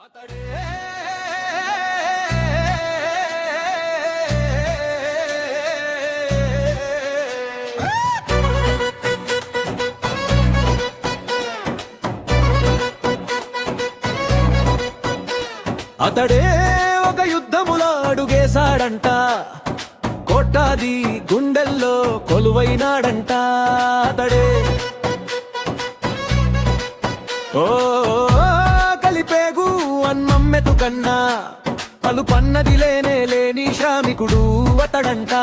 అతడే ఒక యుద్ధములో అడుగేశాడంట, కోటాది గుండెల్లో కొలువైనాడంట. అతడే ఓ కలిపేగు అన్నం మెతుకన్నా పలుపన్నది లేనే లేని శ్రామికుడు అతడంట.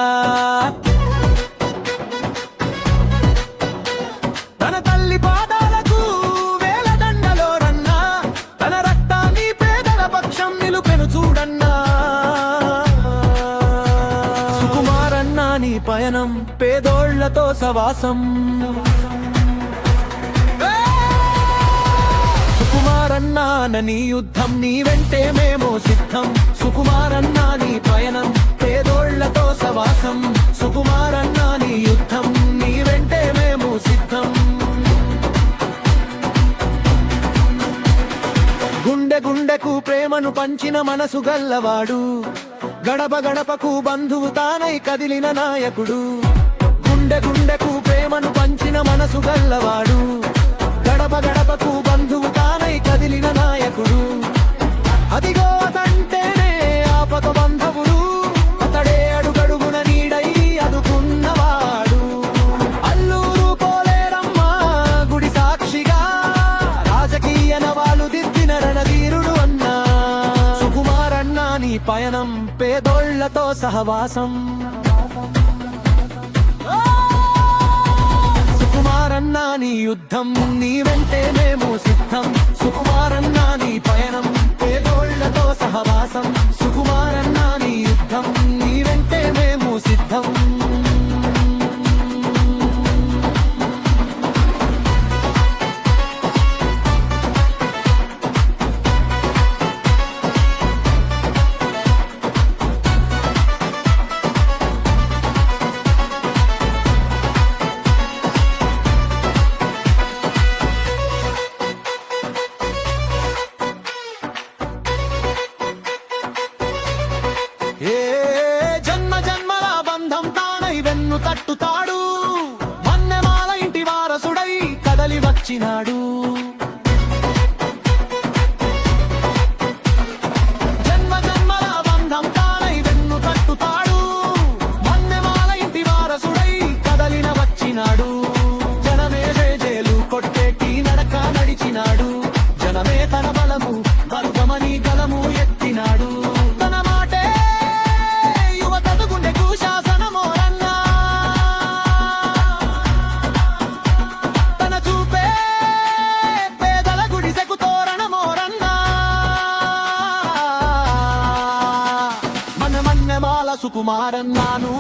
తన తల్లి పాదాలకు వేలదండలో రన్నా, తన రక్తాన్ని పేదల పక్షం నిలుపెను చూడన్నా. సుకుమారన్నా నీ పయనం పేదోళ్లతో సవాసం. సుకుమారన్నా నీ యుద్ధం నీ వెంటే మేము సిద్ధం. సుకుమారన్నా నీ పయనం పేదోళ్లతో సవాసం. సుకుమారన్నా నీ యుద్ధం నీ వెంటే మేము సిద్ధం. గుండె గుండెకు ప్రేమను పంచిన మనసు గల్లవాడు, గడప గడపకు బంధువు తానై కదిలిన నాయకుడు. గుండె గుండెకు ప్రేమను పంచిన మనసు గల్లవాడు, గడప గడపకు బంధువు తానై కదిలిన నాయకుడు. అదిగో అతంటేనే ఆపద బంధవుడు, అతడే అడుగడుగున నీడై అదుకున్నవాడు. అల్లూరు పోలేరమ్మా గుడి సాక్షిగా రాజకీయ నవాలు దిద్దిన రణధీరుడు అన్నా. సుకుమారన్నా నీ పయనం పేదోళ్లతో సహవాసం. సుకుమారన్నా నీ యుద్ధం నీ వెంటే మేము సిద్ధం. సుకుమారన్నా నీ పయనం పేదోళ్లతో సహవాసం. సుకుమారన్నా నీ యుద్ధం నీ వెంటే మేము సిద్ధం. తట్టుతాడు మన్నెమాల ఇంటి వారసుడై కదలి వచ్చినాడు. జన్మ జన్మల బంధం తానై వెన్ను తట్టుతాడు, మన్నెమాల ఇంటి వారసుడై కదలిన వచ్చినాడు. జనమే జేజేలు కొట్టేటి నడక నడిచినాడు, జనమే తన బలము వర్గమని గలము ఎత్తినాడు. తన మాటే యువతకు గుండెకు శాసనమో, సుకుమారన్నాను